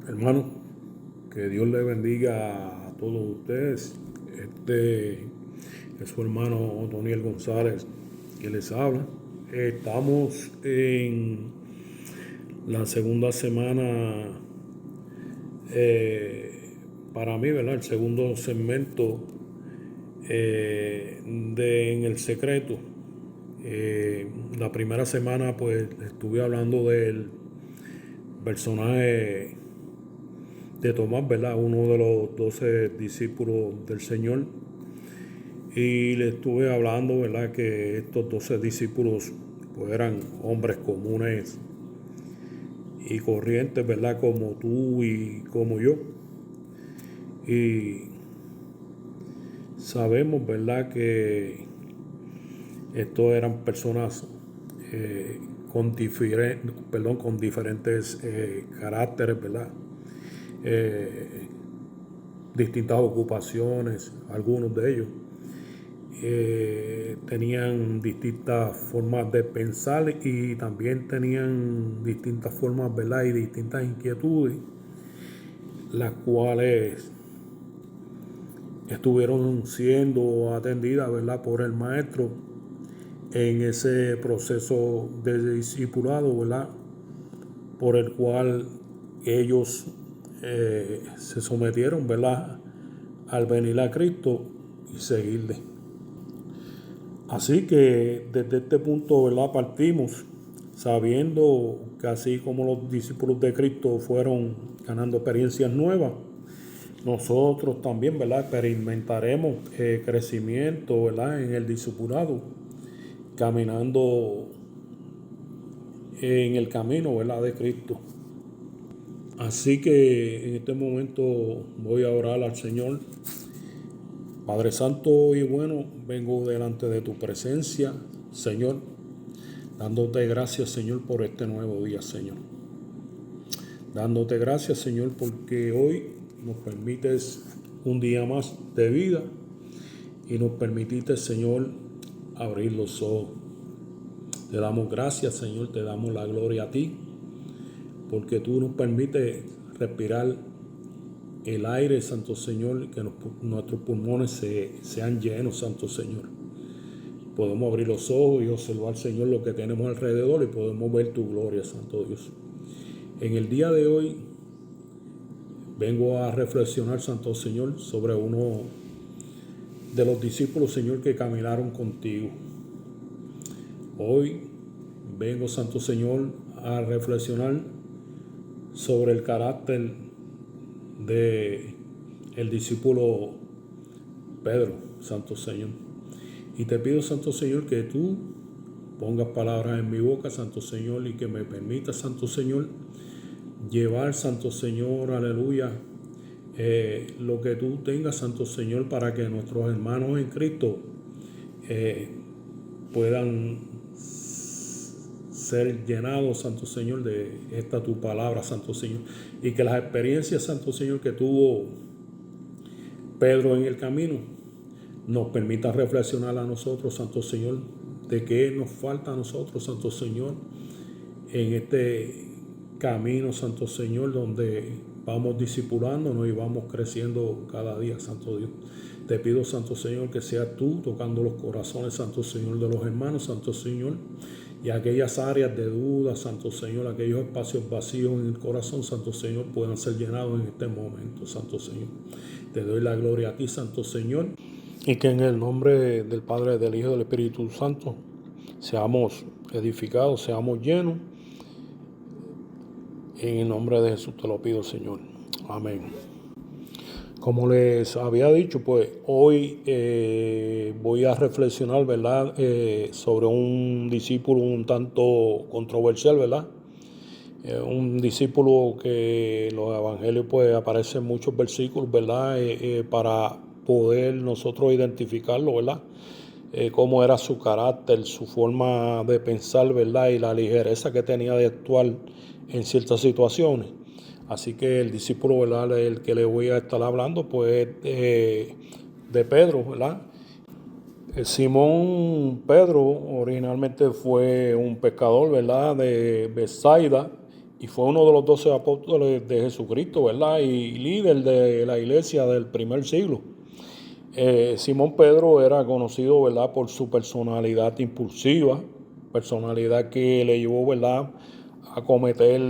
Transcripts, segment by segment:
Hermano, que Dios le bendiga a todos ustedes. Este es su hermano Otoniel González que les habla. Estamos en la segunda semana, para mí, ¿verdad? El segundo segmento de En el Secreto. La primera semana pues estuve hablando del personaje de Tomás, ¿verdad? Uno de los 12 discípulos del Señor. Y le estuve hablando, ¿verdad? Que estos 12 discípulos pues eran hombres comunes y corrientes, ¿verdad? Como tú y como yo. Y sabemos, ¿verdad? Que estos eran personas con diferentes caracteres, ¿verdad? Distintas ocupaciones, algunos de ellos tenían distintas formas de pensar y también tenían distintas formas, ¿verdad? Y distintas inquietudes, las cuales estuvieron siendo atendidas, ¿verdad? Por el maestro en ese proceso de discipulado, ¿verdad? Por el cual ellos se sometieron, ¿verdad? Al venir a Cristo y seguirle. Así que desde este punto, ¿verdad? Partimos sabiendo que así como los discípulos de Cristo fueron ganando experiencias nuevas, nosotros también, ¿verdad? Experimentaremos crecimiento, ¿verdad? En el discipulado, caminando en el camino, ¿verdad? De Cristo. Así que en este momento voy a orar al Señor. Padre Santo y bueno, vengo delante de tu presencia, Señor, dándote gracias, Señor, por este nuevo día, Señor. Dándote gracias, Señor, porque hoy nos permites un día más de vida y nos permitiste, Señor, abrir los ojos. Te damos gracias, Señor, te damos la gloria a ti, porque tú nos permites respirar el aire, Santo Señor, que nuestros pulmones sean llenos, Santo Señor. Podemos abrir los ojos y observar, Señor, lo que tenemos alrededor y podemos ver tu gloria, Santo Dios. En el día de hoy vengo a reflexionar, Santo Señor, sobre uno de los discípulos, Señor, que caminaron contigo. Hoy vengo, Santo Señor, a reflexionar sobre el carácter de el discípulo Pedro, Santo Señor. Y te pido, Santo Señor, que tú pongas palabras en mi boca, Santo Señor, y que me permita, Santo Señor, llevar, Santo Señor, aleluya, lo que tú tengas, Santo Señor, para que nuestros hermanos en Cristo puedan ser llenados, Santo Señor, de esta tu palabra, Santo Señor, y que las experiencias, Santo Señor, que tuvo Pedro en el camino nos permita reflexionar a nosotros, Santo Señor, de qué nos falta a nosotros, Santo Señor, en este camino, Santo Señor, donde vamos discipulándonos y vamos creciendo cada día, Santo Dios. Te pido, Santo Señor, que seas tú tocando los corazones, Santo Señor, de los hermanos, Santo Señor, y aquellas áreas de duda, Santo Señor, aquellos espacios vacíos en el corazón, Santo Señor, puedan ser llenados en este momento, Santo Señor. Te doy la gloria a ti, Santo Señor, y que en el nombre del Padre, del Hijo y del Espíritu Santo seamos edificados, seamos llenos. En el nombre de Jesús te lo pido, Señor. Amén. Como les había dicho, pues hoy voy a reflexionar, ¿verdad? Sobre un discípulo un tanto controversial, ¿verdad? Un discípulo que en los evangelios pues aparecen muchos versículos, ¿verdad? Para poder nosotros identificarlo, ¿verdad? Cómo era su carácter, su forma de pensar, ¿verdad? Y la ligereza que tenía de actuar en ciertas situaciones. Así que el discípulo, ¿verdad?, el que le voy a estar hablando, pues, de Pedro, ¿verdad? Simón Pedro originalmente fue un pescador, ¿verdad?, de Bethsaida, y fue uno de los 12 apóstoles de Jesucristo, ¿verdad? Y líder de la iglesia del primer siglo. Simón Pedro era conocido, ¿verdad?, por su personalidad impulsiva, personalidad que le llevó, ¿verdad?, a cometer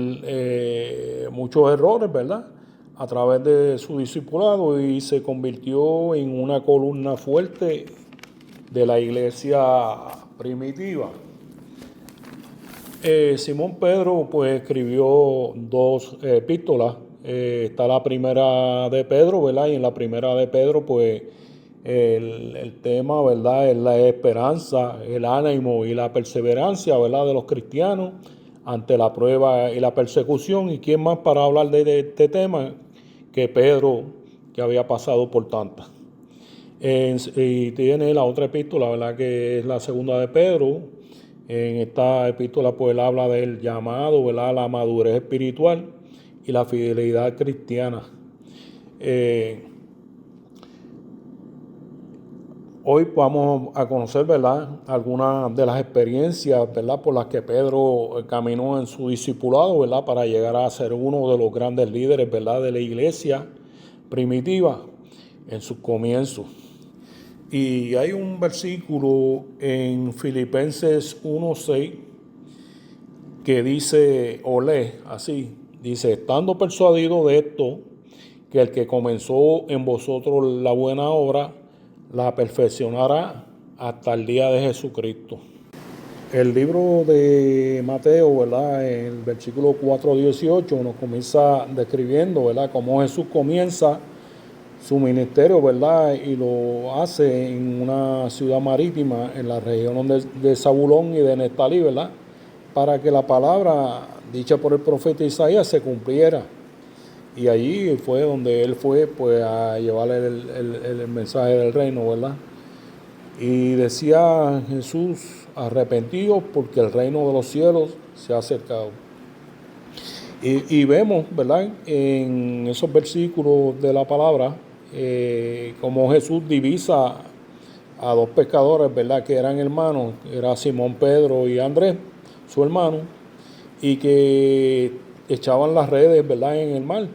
muchos errores, ¿verdad?, a través de su discipulado, y se convirtió en una columna fuerte de la iglesia primitiva. Simón Pedro pues escribió dos epístolas. Está la primera de Pedro, ¿verdad? Y en la primera de Pedro pues el tema, ¿verdad?, es la esperanza, el ánimo y la perseverancia, ¿verdad?, de los cristianos ante la prueba y la persecución. ¿Y quién más para hablar de este tema que Pedro, que había pasado por tantas? Y tiene la otra epístola, ¿verdad?, que es la segunda de Pedro. En esta epístola pues él habla del llamado, ¿verdad?, la madurez espiritual y la fidelidad cristiana. Hoy vamos a conocer, ¿verdad?, algunas de las experiencias, ¿verdad?, por las que Pedro caminó en su discipulado, ¿verdad?, para llegar a ser uno de los grandes líderes, ¿verdad?, de la iglesia primitiva en sus comienzos. Y hay un versículo en Filipenses 1:6 que dice, o lee así, dice: estando persuadido de esto, que el que comenzó en vosotros la buena obra, la perfeccionará hasta el día de Jesucristo. El libro de Mateo, ¿verdad?, en el versículo 4:18 nos comienza describiendo, ¿verdad?, cómo Jesús comienza su ministerio, ¿verdad?, y lo hace en una ciudad marítima en la región de Zabulón y de Neftalí, ¿verdad?, para que la palabra dicha por el profeta Isaías se cumpliera. Y allí fue donde él fue pues a llevar el mensaje del reino, ¿verdad? Y decía Jesús: arrepentidos porque el reino de los cielos se ha acercado. Y vemos, ¿verdad?, en esos versículos de la palabra, como Jesús divisa a dos pescadores, ¿verdad?, que eran hermanos, era Simón Pedro y Andrés, su hermano, y que echaban las redes, ¿verdad?, en el mar.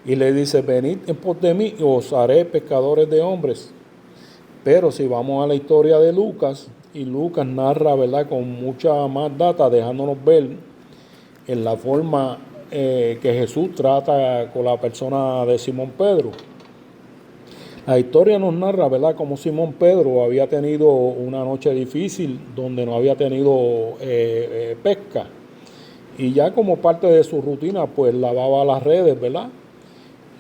Y le dice: venid en pos de mí y os haré pescadores de hombres. Pero si vamos a la historia de Lucas, y Lucas narra, ¿verdad?, con mucha más data, dejándonos ver en la forma que Jesús trata con la persona de Simón Pedro. La historia nos narra, ¿verdad?, cómo Simón Pedro había tenido una noche difícil donde no había tenido pesca. Y ya como parte de su rutina, pues lavaba las redes, ¿verdad?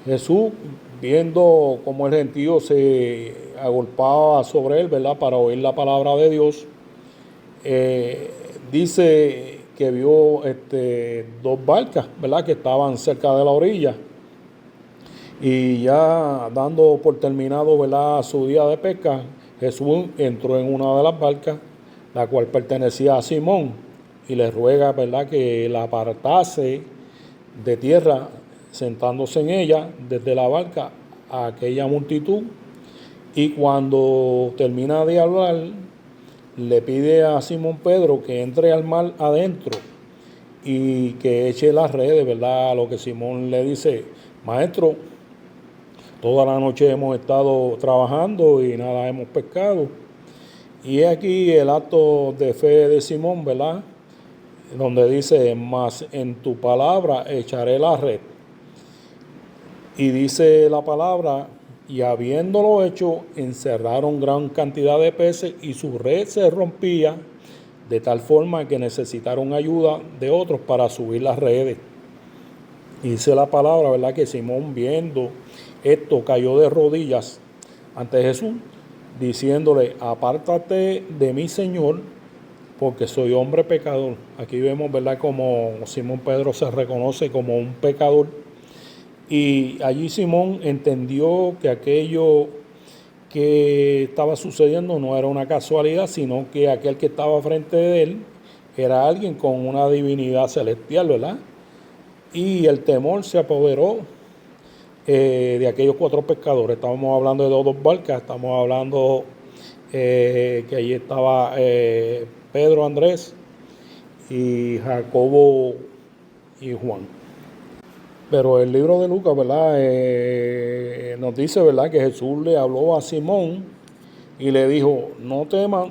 Jesús, viendo cómo el gentío se agolpaba sobre él, ¿verdad?, para oír la palabra de Dios, dice que vio dos barcas, ¿verdad?, que estaban cerca de la orilla. Y ya dando por terminado, ¿verdad?, su día de pesca, Jesús entró en una de las barcas, la cual pertenecía a Simón, y le ruega, ¿verdad?, que la apartase de tierra, sentándose en ella desde la barca a aquella multitud. Y cuando termina de hablar, le pide a Simón Pedro que entre al mar adentro y que eche las redes, ¿verdad? A lo que Simón le dice: maestro, toda la noche hemos estado trabajando y nada hemos pescado. Y es aquí el acto de fe de Simón, ¿verdad?, donde dice: mas en tu palabra echaré la red. Y dice la palabra: y habiéndolo hecho, encerraron gran cantidad de peces, y su red se rompía de tal forma que necesitaron ayuda de otros para subir las redes. Y dice la palabra, ¿verdad?, que Simón, viendo esto, cayó de rodillas ante Jesús, diciéndole: apártate de mí, Señor, porque soy hombre pecador. Aquí vemos, ¿verdad?, como Simón Pedro se reconoce como un pecador. Y allí Simón entendió que aquello que estaba sucediendo no era una casualidad, sino que aquel que estaba frente de él era alguien con una divinidad celestial, ¿verdad? Y el temor se apoderó de aquellos cuatro pescadores. Estábamos hablando de dos barcas, estamos hablando que allí estaba Pedro, Andrés y Jacobo y Juan. Pero el libro de Lucas, ¿verdad? Nos dice, ¿verdad?, que Jesús le habló a Simón y le dijo: no temas,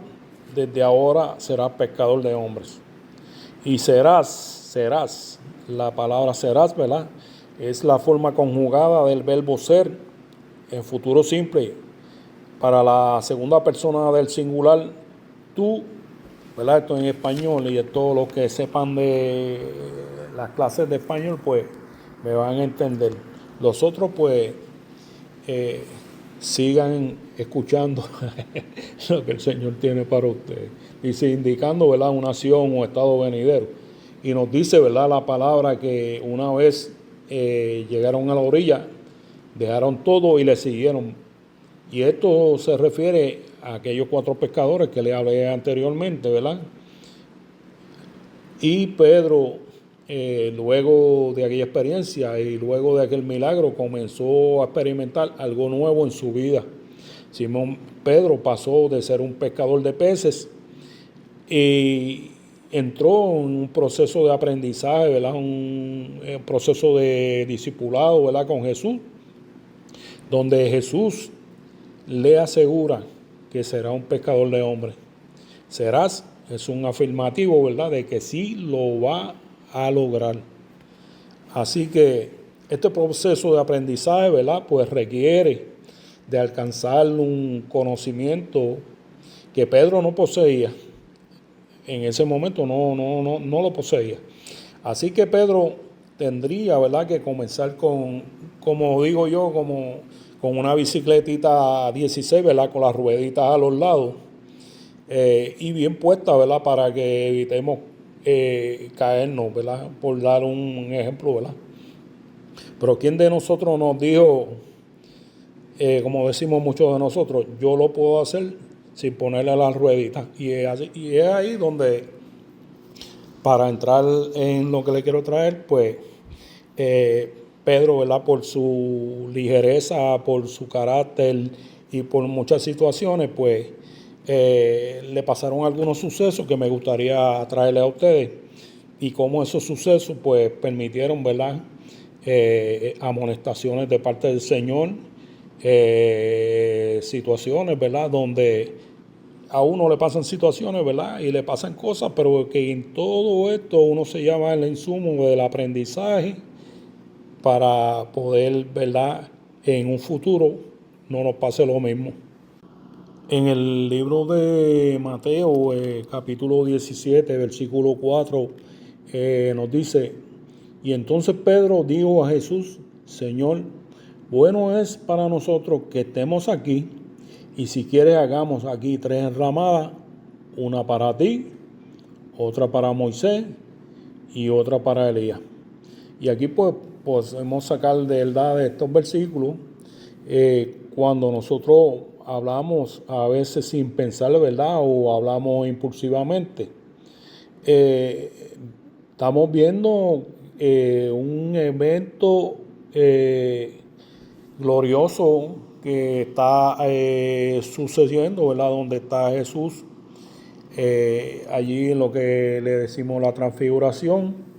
desde ahora serás pescador de hombres. Y serás, la palabra serás, ¿verdad?, es la forma conjugada del verbo ser en futuro simple para la segunda persona del singular, tú, ¿verdad? Esto en español, y todos los que sepan de las clases de español, pues me van a entender. Los otros, pues, sigan escuchando lo que el Señor tiene para ustedes. Dice, indicando, ¿verdad?, una acción o estado venidero. Y nos dice, ¿verdad?, la palabra que una vez llegaron a la orilla, dejaron todo y le siguieron. Y esto se refiere a aquellos 4 pescadores que le hablé anteriormente, ¿verdad? Y Pedro, luego de aquella experiencia y luego de aquel milagro, comenzó a experimentar algo nuevo en su vida. Simón Pedro pasó de ser un pescador de peces y entró en un proceso de aprendizaje, ¿verdad?, un proceso de discipulado, ¿verdad?, con Jesús, donde Jesús le asegura que será un pescador de hombres. Serás, es un afirmativo, ¿verdad?, de que sí lo va a lograr. Así que este proceso de aprendizaje, ¿verdad?, pues requiere de alcanzar un conocimiento que Pedro no poseía. En ese momento no lo poseía. Así que Pedro tendría, ¿verdad?, que comenzar con, como digo yo, con una bicicletita 16, ¿verdad?, con las rueditas a los lados, y bien puesta, ¿verdad?, para que evitemos caernos, ¿verdad?, por dar un ejemplo, ¿verdad? Pero ¿quién de nosotros nos dijo, como decimos muchos de nosotros, yo lo puedo hacer sin ponerle las rueditas? Y es ahí donde, para entrar en lo que le quiero traer, pues Pedro, ¿verdad?, por su ligereza, por su carácter y por muchas situaciones, pues le pasaron algunos sucesos que me gustaría traerle a ustedes, y cómo esos sucesos pues permitieron, ¿verdad?, amonestaciones de parte del Señor, situaciones, ¿verdad?, donde a uno le pasan situaciones, ¿verdad?, y le pasan cosas, pero que en todo esto uno se llama el insumo del aprendizaje para poder, ¿verdad?, en un futuro no nos pase lo mismo. En el libro de Mateo, capítulo 17, versículo 4, nos dice: y entonces Pedro dijo a Jesús: Señor, bueno es para nosotros que estemos aquí, y si quieres hagamos aquí 3 enramadas, una para ti, otra para Moisés y otra para Elías. Y aquí pues podemos sacar de verdad de estos versículos, cuando nosotros hablamos a veces sin pensar, ¿verdad?, o hablamos impulsivamente, estamos viendo un evento glorioso que está sucediendo, ¿verdad?, donde está Jesús, allí en lo que le decimos la transfiguración.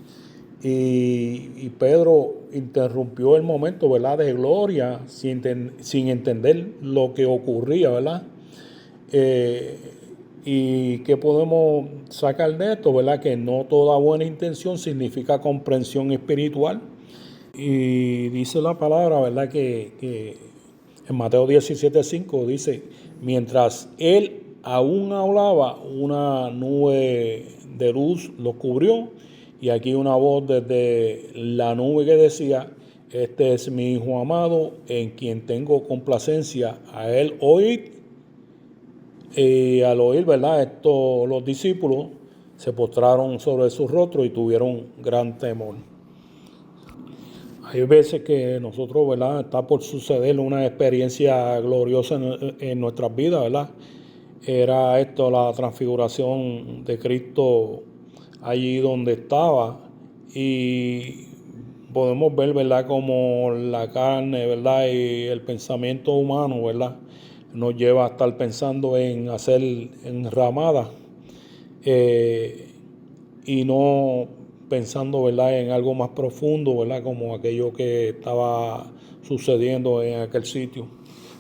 Y Pedro interrumpió el momento, ¿verdad?, de gloria sin entender lo que ocurría, ¿verdad? ¿Y qué podemos sacar de esto, verdad? Que no toda buena intención significa comprensión espiritual. Y dice la palabra, ¿verdad?, que en Mateo 17:5 dice: mientras él aún hablaba, una nube de luz lo cubrió, y aquí una voz desde la nube que decía: este es mi Hijo amado, en quien tengo complacencia, a él oíd. Y al oír, ¿verdad?, esto, los discípulos se postraron sobre su rostro y tuvieron gran temor. Hay veces que nosotros, ¿verdad?, está por suceder una experiencia gloriosa en nuestras vidas, ¿verdad? Era esto, la transfiguración de Cristo allí donde estaba, y podemos ver, ¿verdad?, como la carne, ¿verdad?, y el pensamiento humano, ¿verdad?, nos lleva a estar pensando en hacer enramadas, y no pensando, ¿verdad?, en algo más profundo, ¿verdad?, como aquello que estaba sucediendo en aquel sitio.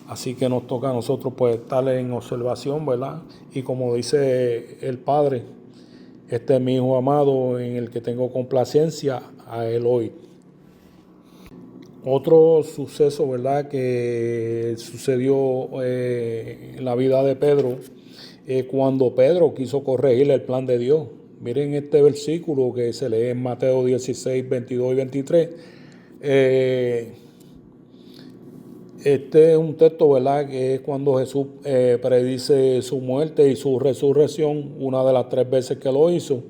Así que nos toca a nosotros pues estar en observación, ¿verdad? Y como dice el Padre, este es mi Hijo amado en el que tengo complacencia, a él hoy. Otro suceso, ¿verdad?, que sucedió en la vida de Pedro, cuando Pedro quiso corregir el plan de Dios. Miren este versículo que se lee en Mateo 16, 22 y 23. Este es un texto, ¿verdad?, que es cuando Jesús predice su muerte y su resurrección, una de las 3 veces que lo hizo.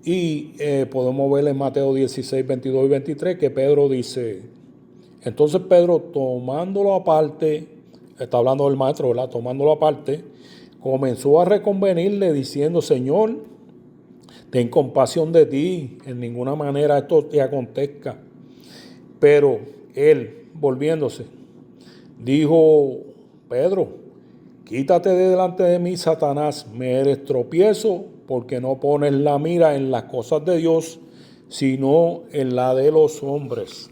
Y podemos ver en Mateo 16, 22 y 23 que Pedro dice: entonces Pedro, tomándolo aparte, está hablando del maestro, ¿verdad?, tomándolo aparte, comenzó a reconvenirle diciendo: Señor, ten compasión de ti, en ninguna manera esto te acontezca. Pero él, volviéndose, dijo: Pedro, quítate de delante de mí, Satanás, me eres tropiezo, porque no pones la mira en las cosas de Dios, sino en la de los hombres.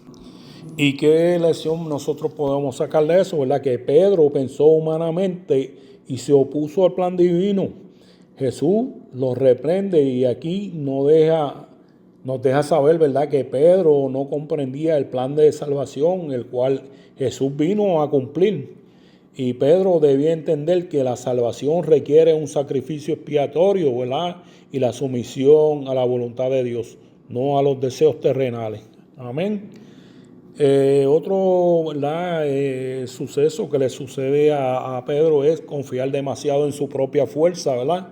¿Y qué lección nosotros podemos sacar de eso, verdad? Que Pedro pensó humanamente y se opuso al plan divino. Jesús lo reprende y aquí nos deja saber, ¿verdad?, que Pedro no comprendía el plan de salvación, el cual Jesús vino a cumplir. Y Pedro debía entender que la salvación requiere un sacrificio expiatorio, ¿verdad?, y la sumisión a la voluntad de Dios, no a los deseos terrenales. Amén. Otro, ¿verdad?, suceso que le sucede a Pedro es confiar demasiado en su propia fuerza, ¿verdad?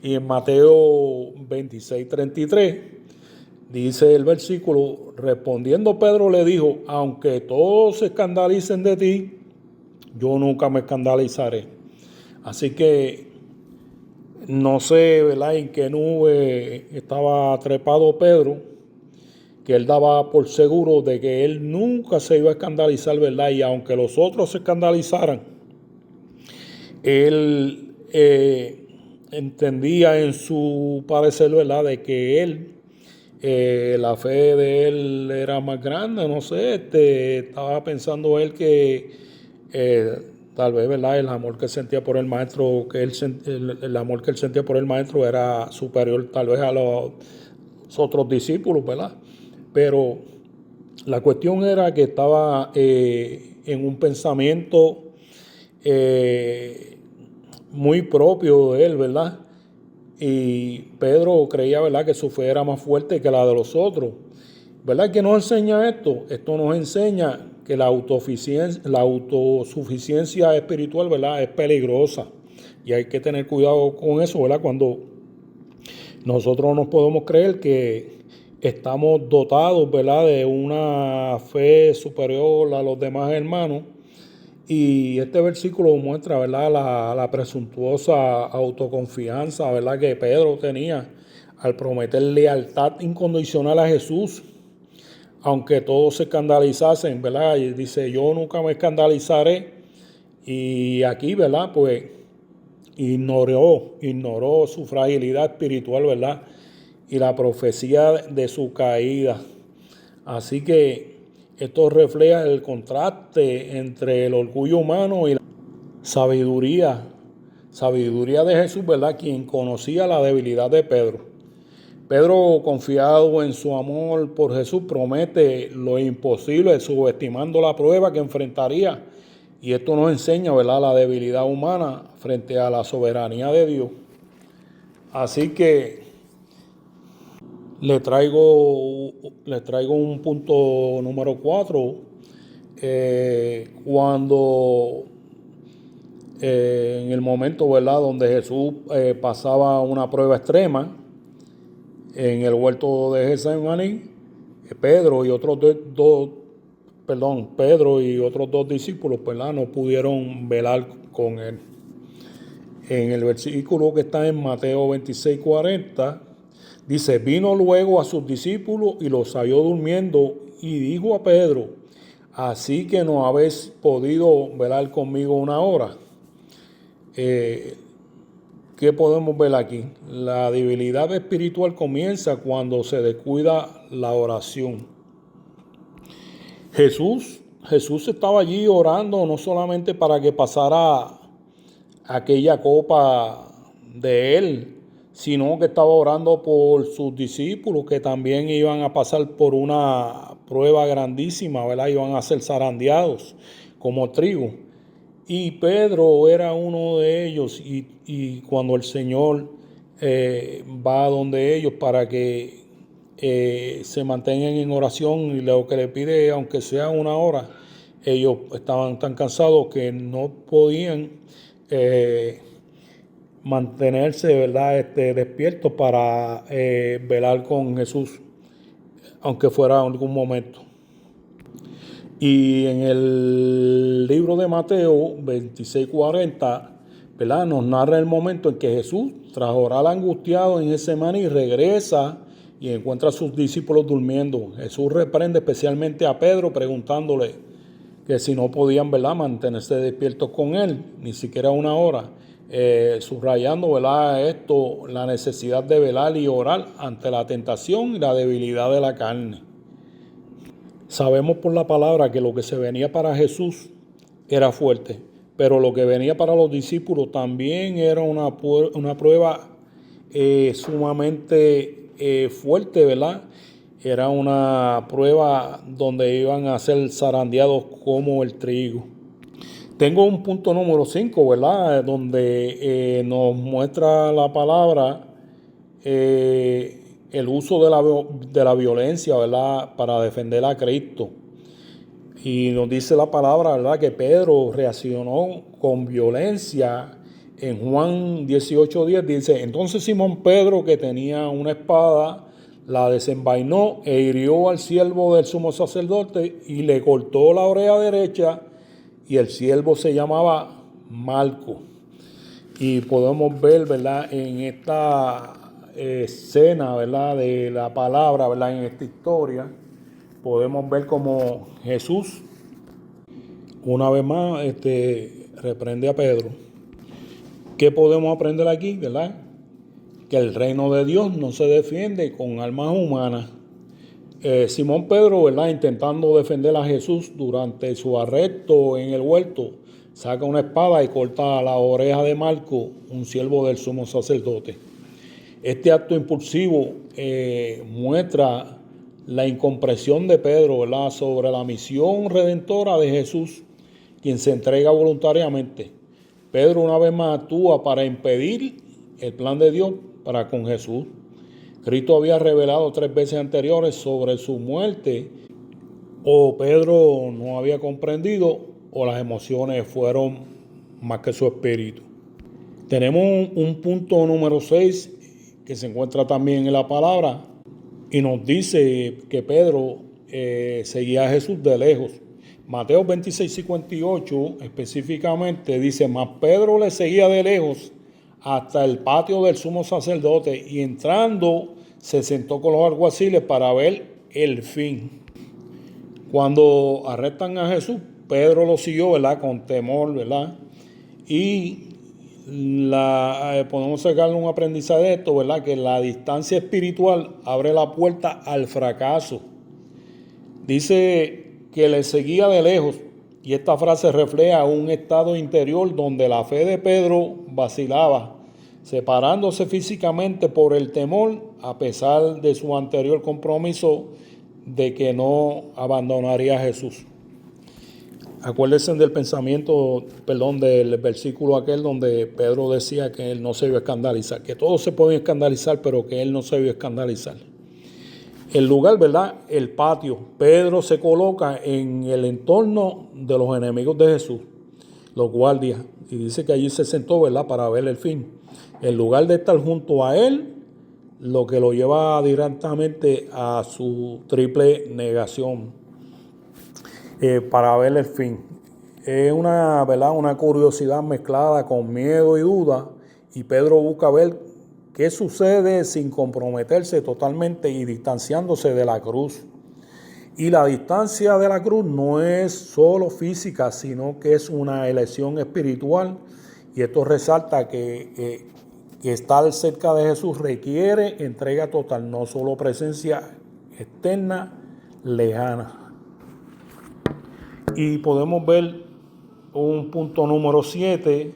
Y en Mateo 26, 33 dice el versículo: respondiendo Pedro le dijo: aunque todos se escandalicen de ti, yo nunca me escandalizaré. Así que no sé, ¿verdad?, en qué nube estaba trepado Pedro, que él daba por seguro de que él nunca se iba a escandalizar, ¿verdad? Y aunque los otros se escandalizaran, él entendía en su parecer, ¿verdad?, de que él, la fe de él era más grande, no sé, estaba pensando él que tal vez, ¿verdad?, el amor que sentía por el maestro, el amor que él sentía por el maestro era superior tal vez a los otros discípulos, ¿verdad? Pero la cuestión era que estaba en un pensamiento muy propio de él, ¿verdad? Y Pedro creía, ¿verdad?, que su fe era más fuerte que la de los otros. ¿Verdad que nos enseña esto? Esto nos enseña que la autosuficiencia espiritual, ¿verdad?, es peligrosa. Y hay que tener cuidado con eso, ¿verdad? Cuando nosotros nos podemos creer que estamos dotados, ¿verdad?, de una fe superior a los demás hermanos. Y este versículo muestra, ¿verdad?, la presuntuosa autoconfianza, ¿verdad?, que Pedro tenía al prometer lealtad incondicional a Jesús, aunque todos se escandalizasen, ¿verdad? Y dice: yo nunca me escandalizaré. Y aquí, ¿verdad?, pues ignoró su fragilidad espiritual, ¿verdad?, y la profecía de su caída. Así que esto refleja el contraste entre el orgullo humano y la sabiduría de Jesús, ¿verdad?, quien conocía la debilidad de Pedro. Pedro, confiado en su amor por Jesús, promete lo imposible, subestimando la prueba que enfrentaría. Y esto nos enseña, ¿verdad?, la debilidad humana frente a la soberanía de Dios. Así que le traigo un punto número 4. Cuando en el momento, ¿verdad?, donde Jesús pasaba una prueba extrema en el huerto de Getsemaní, Pedro y otros dos discípulos, ¿verdad?, no pudieron velar con él. En el versículo que está en Mateo 26, 40, dice: vino luego a sus discípulos y los halló durmiendo y dijo a Pedro: así que no habéis podido velar conmigo una hora. ¿Qué ¿qué podemos ver aquí? La debilidad espiritual comienza cuando se descuida la oración. Jesús estaba allí orando no solamente para que pasara aquella copa de él, sino que estaba orando por sus discípulos que también iban a pasar por una prueba grandísima, ¿verdad? Iban a ser zarandeados como trigo. Y Pedro era uno de ellos y cuando el Señor va donde ellos para que se mantengan en oración y lo que le pide, aunque sea una hora, ellos estaban tan cansados que no podían mantenerse, ¿verdad? Despiertos para velar con Jesús, aunque fuera en algún momento. Y en el libro de Mateo 26:40, ¿verdad?, nos narra el momento en que Jesús, tras orar angustiado en Getsemaní, regresa y encuentra a sus discípulos durmiendo. Jesús reprende especialmente a Pedro preguntándole que si no podían, ¿verdad?, mantenerse despiertos con él, ni siquiera una hora, subrayando, ¿verdad?, esto, la necesidad de velar y orar ante la tentación y la debilidad de la carne. Sabemos por la palabra que lo que se venía para Jesús era fuerte, pero lo que venía para los discípulos también era una prueba sumamente fuerte, ¿verdad? Era una prueba donde iban a ser zarandeados como el trigo. Tengo un punto número 5, ¿verdad?, donde nos muestra la palabra el uso de la violencia, ¿verdad?, para defender a Cristo. Y nos dice la palabra, ¿verdad?, que Pedro reaccionó con violencia. En Juan 18:10 dice: entonces Simón Pedro, que tenía una espada, la desenvainó e hirió al siervo del sumo sacerdote y le cortó la oreja derecha, y el siervo se llamaba Malco. Y podemos ver, ¿verdad?, en esta escena, ¿verdad?, de la palabra, ¿verdad?, en esta historia, podemos ver como Jesús, una vez más, reprende a Pedro. ¿Qué podemos aprender aquí, verdad? Que el reino de Dios no se defiende con armas humanas. Simón Pedro, ¿verdad?, intentando defender a Jesús durante su arresto en el huerto, saca una espada y corta la oreja de Malco, un siervo del sumo sacerdote. Este acto impulsivo muestra la incomprensión de Pedro, ¿verdad?, sobre la misión redentora de Jesús, quien se entrega voluntariamente. Pedro una vez más actúa para impedir el plan de Dios para con Jesús. Cristo había revelado 3 veces anteriores sobre su muerte, o Pedro no había comprendido, o las emociones fueron más que su espíritu. Tenemos un punto número 6 que se encuentra también en la palabra y nos dice que Pedro seguía a Jesús de lejos. Mateo 26:58 específicamente dice: mas Pedro le seguía de lejos hasta el patio del sumo sacerdote y entrando se sentó con los alguaciles para ver el fin. Cuando arrestan a Jesús, Pedro lo siguió, ¿verdad?, con temor, ¿verdad? Y podemos sacar un aprendizaje de esto, ¿verdad?, que la distancia espiritual abre la puerta al fracaso. Dice que le seguía de lejos, y esta frase refleja un estado interior donde la fe de Pedro vacilaba, separándose físicamente por el temor, a pesar de su anterior compromiso de que no abandonaría a Jesús. Acuérdense del del versículo aquel donde Pedro decía que él no se iba a escandalizar, que todos se podían escandalizar, pero que él no se iba a escandalizar. El lugar, ¿verdad?, el patio. Pedro se coloca en el entorno de los enemigos de Jesús, los guardias, y dice que allí se sentó, ¿verdad?, para ver el fin. En lugar de estar junto a él, lo que lo lleva directamente a su triple negación, para ver el fin. Es ¿verdad?, una curiosidad mezclada con miedo y duda, y Pedro busca ver qué sucede sin comprometerse totalmente y distanciándose de la cruz. Y la distancia de la cruz no es solo física, sino que es una elección espiritual. Y esto resalta que que estar cerca de Jesús requiere entrega total, no solo presencia externa, lejana. Y podemos ver un punto número 7,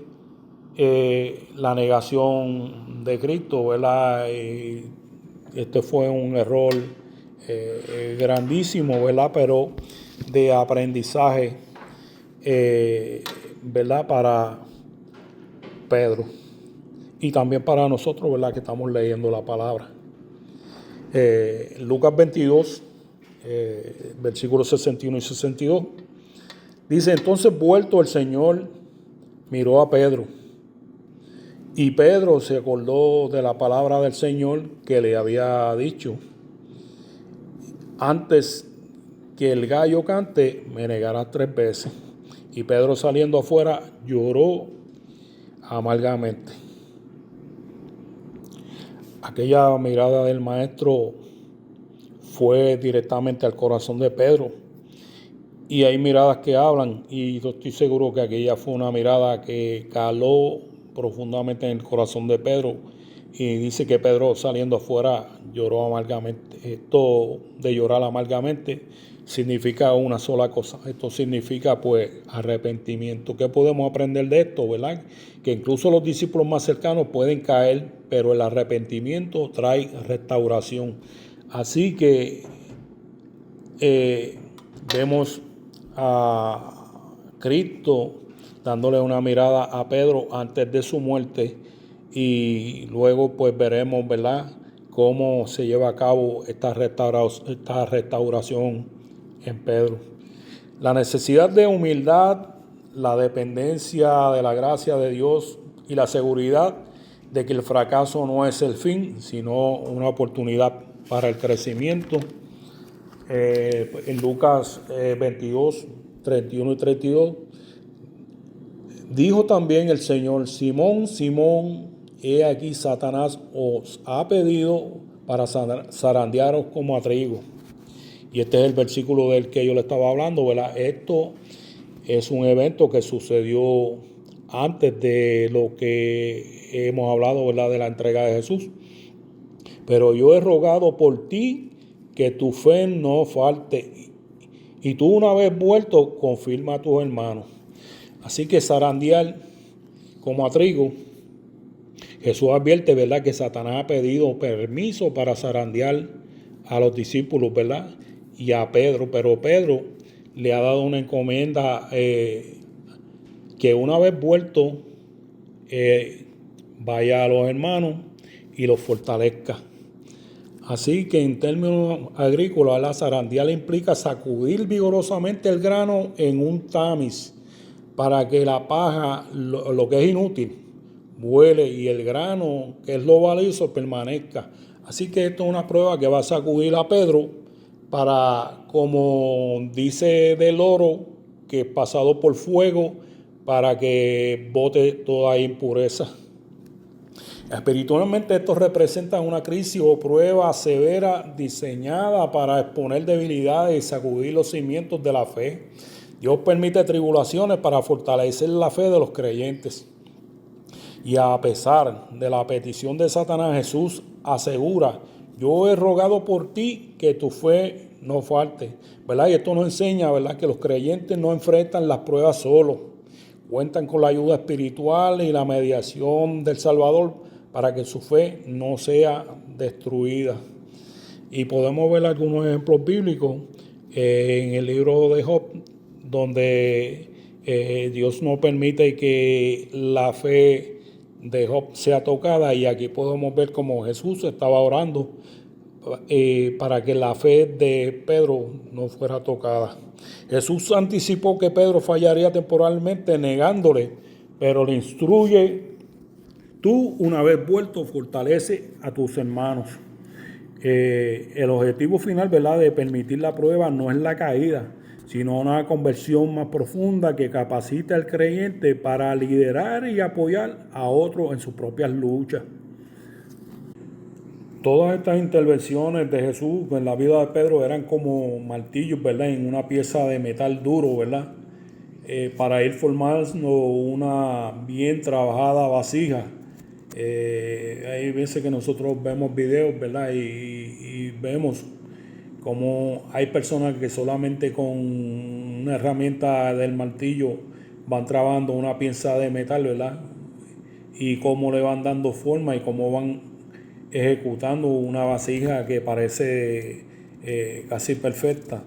la negación de Cristo, ¿verdad? Este fue un error grandísimo, ¿verdad? Pero de aprendizaje, ¿verdad? Para Pedro y también para nosotros, ¿verdad? Que estamos leyendo la palabra. Lucas 22, versículos 61 y 62. Dice: entonces vuelto el Señor miró a Pedro, y Pedro se acordó de la palabra del Señor que le había dicho: antes que el gallo cante, me negarás 3 veces. Y Pedro, saliendo afuera, lloró amargamente. Aquella mirada del maestro fue directamente al corazón de Pedro. Y hay miradas que hablan, y yo estoy seguro que aquella fue una mirada que caló profundamente en el corazón de Pedro. Y dice que Pedro, saliendo afuera, lloró amargamente. Esto de llorar amargamente significa una sola cosa. Esto significa, pues, arrepentimiento. ¿Qué podemos aprender de esto, verdad? Que incluso los discípulos más cercanos pueden caer, pero el arrepentimiento trae restauración. Así que vemos a Cristo dándole una mirada a Pedro antes de su muerte, y luego pues veremos, ¿verdad?, cómo se lleva a cabo esta restauración en Pedro. La necesidad de humildad, la dependencia de la gracia de Dios y la seguridad de que el fracaso no es el fin, sino una oportunidad para el crecimiento. En Lucas 22, 31 y 32, dijo también el Señor: Simón, Simón, he aquí Satanás os ha pedido para zarandearos como a trigo. Y este es el versículo del que yo le estaba hablando, ¿verdad? Esto es un evento que sucedió antes de lo que hemos hablado, ¿verdad?, de la entrega de Jesús. Pero yo he rogado por ti que tu fe no falte, y tú, una vez vuelto, confirma a tus hermanos. Así que zarandear como a trigo. Jesús advierte, ¿verdad?, que Satanás ha pedido permiso para zarandear a los discípulos, ¿verdad?, y a Pedro. Pero Pedro le ha dado una encomienda, que una vez vuelto, vaya a los hermanos y los fortalezca. Así que en términos agrícolas, la zarandear implica sacudir vigorosamente el grano en un tamiz para que la paja, lo que es inútil, vuele, y el grano, que es lo valioso, permanezca. Así que esto es una prueba que va a sacudir a Pedro para, como dice del oro, que es pasado por fuego, para que bote toda impureza. Espiritualmente, esto representa una crisis o prueba severa diseñada para exponer debilidades y sacudir los cimientos de la fe. Dios permite tribulaciones para fortalecer la fe de los creyentes. Y a pesar de la petición de Satanás, Jesús asegura: yo he rogado por ti que tu fe no falte, ¿verdad? Y esto nos enseña, ¿verdad?, que los creyentes no enfrentan las pruebas solos. Cuentan con la ayuda espiritual y la mediación del Salvador para que su fe no sea destruida. Y podemos ver algunos ejemplos bíblicos en el libro de Job, donde Dios no permite que la fe de Job sea tocada, y aquí podemos ver cómo Jesús estaba orando para que la fe de Pedro no fuera tocada. Jesús anticipó que Pedro fallaría temporalmente negándole, pero le instruye: tú, una vez vuelto, fortalece a tus hermanos. El objetivo final, ¿verdad?, de permitir la prueba no es la caída, sino una conversión más profunda que capacita al creyente para liderar y apoyar a otros en sus propias luchas. Todas estas intervenciones de Jesús en la vida de Pedro eran como martillos, ¿verdad?, en una pieza de metal duro, ¿verdad?, para ir formando una bien trabajada vasija. Hay veces que nosotros vemos videos, ¿verdad? Y vemos como hay personas que solamente con una herramienta del martillo van trabando una pieza de metal, ¿verdad? Y cómo le van dando forma y cómo van ejecutando una vasija que parece casi perfecta.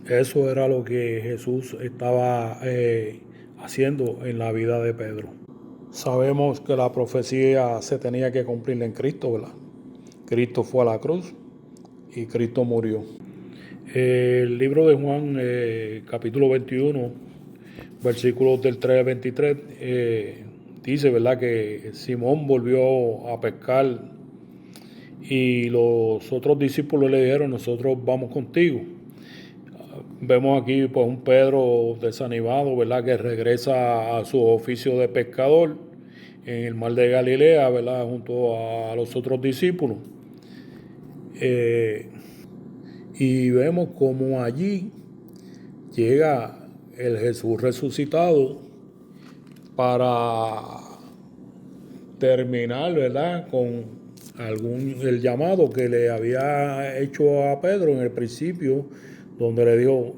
Eso era lo que Jesús estaba haciendo en la vida de Pedro. Sabemos que la profecía se tenía que cumplir en Cristo, ¿verdad? Cristo fue a la cruz y Cristo murió. El libro de Juan, capítulo 21, versículos del 3 al 23, dice, ¿verdad?, que Simón volvió a pescar y los otros discípulos le dijeron, nosotros vamos contigo. Vemos aquí pues un Pedro desanimado, ¿verdad?, que regresa a su oficio de pescador en el mar de Galilea, ¿verdad?, junto a los otros discípulos. Y vemos como allí llega el Jesús resucitado para terminar, ¿verdad?, con el llamado que le había hecho a Pedro en el principio, donde le dijo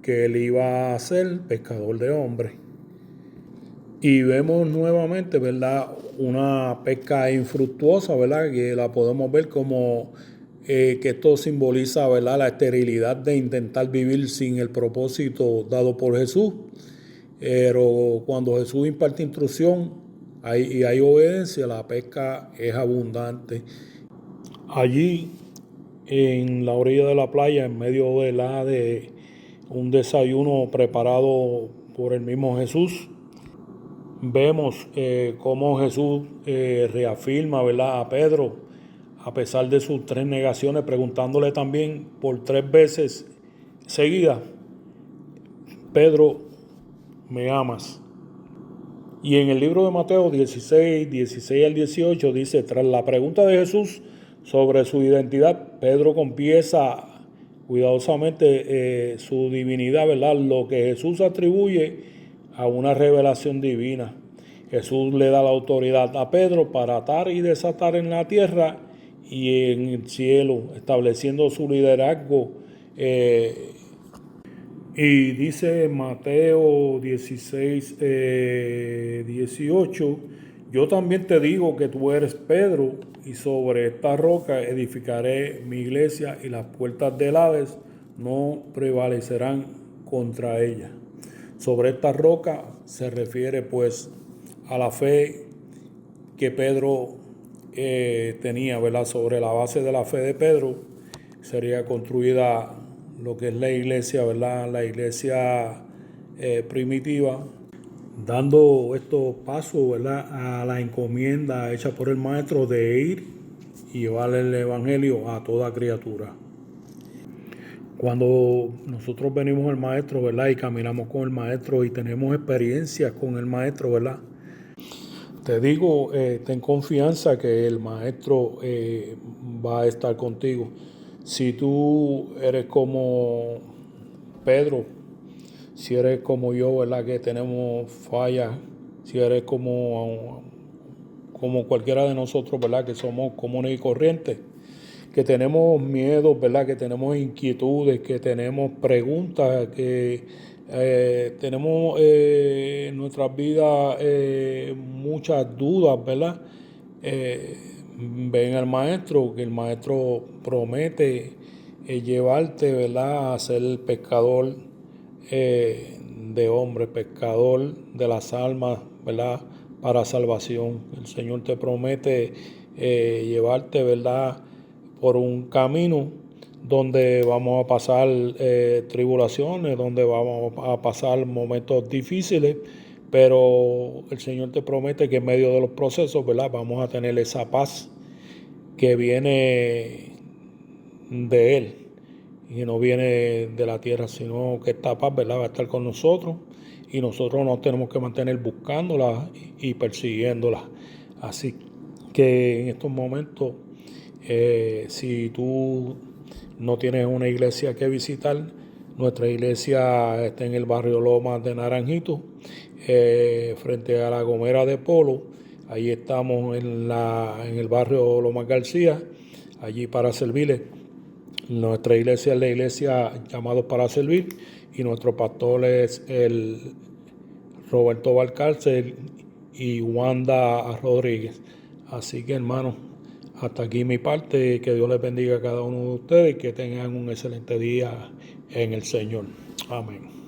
que él iba a ser pescador de hombres. Y vemos nuevamente, ¿verdad?, una pesca infructuosa, ¿verdad?, que la podemos ver como que esto simboliza, ¿verdad?, la esterilidad de intentar vivir sin el propósito dado por Jesús. Pero cuando Jesús imparte instrucción y hay obediencia, la pesca es abundante. Allí, en la orilla de la playa, en medio de un desayuno preparado por el mismo Jesús, vemos cómo Jesús reafirma, ¿verdad?, a Pedro, a pesar de sus 3 negaciones, preguntándole también por 3 veces seguidas, Pedro, ¿me amas? Y en el libro de Mateo 16 al 18 dice, tras la pregunta de Jesús sobre su identidad, Pedro confiesa cuidadosamente su divinidad, ¿verdad?, lo que Jesús atribuye a una revelación divina. Jesús le da la autoridad a Pedro para atar y desatar en la tierra y en el cielo, estableciendo su liderazgo. Y dice Mateo 16, 18, yo también te digo que tú eres Pedro, y sobre esta roca edificaré mi iglesia, y las puertas del Hades no prevalecerán contra ella. Sobre esta roca se refiere pues a la fe que Pedro tenía, ¿verdad? Sobre la base de la fe de Pedro sería construida lo que es la iglesia, ¿verdad?, la iglesia primitiva, dando estos pasos, ¿verdad?, a la encomienda hecha por el maestro de ir y llevar el evangelio a toda criatura. Cuando nosotros venimos al maestro, ¿verdad?, y caminamos con el maestro y tenemos experiencias con el maestro, ¿verdad?, te digo, ten confianza que el maestro va a estar contigo. Si tú eres como Pedro, si eres como yo, ¿verdad?, que tenemos fallas, si eres como cualquiera de nosotros, ¿verdad?, que somos comunes y corrientes, que tenemos miedos, ¿verdad?, que tenemos inquietudes, que tenemos preguntas, que tenemos en nuestras vidas muchas dudas, ¿verdad? Ven al maestro, que el maestro promete llevarte, ¿verdad?, a ser pescador de hombres, pescador de las almas, ¿verdad?, para salvación. El Señor te promete llevarte, ¿verdad?, por un camino donde vamos a pasar tribulaciones, donde vamos a pasar momentos difíciles, pero el Señor te promete que en medio de los procesos, ¿verdad?, vamos a tener esa paz que viene de Él y no viene de la tierra, sino que esta paz, ¿verdad?, va a estar con nosotros y nosotros nos tenemos que mantener buscándola y persiguiéndola. Así que en estos momentos, si tú no tienes una iglesia que visitar, nuestra iglesia está en el barrio Lomas de Naranjito, frente a la Gomera de Polo. Ahí estamos en el barrio Lomas García, allí para servirles. Nuestra iglesia es la iglesia Llamados para Servir y nuestro pastor es el Roberto Valcárcel y Wanda Rodríguez. Así que, hermanos, hasta aquí mi parte. Que Dios les bendiga a cada uno de ustedes y que tengan un excelente día en el Señor. Amén.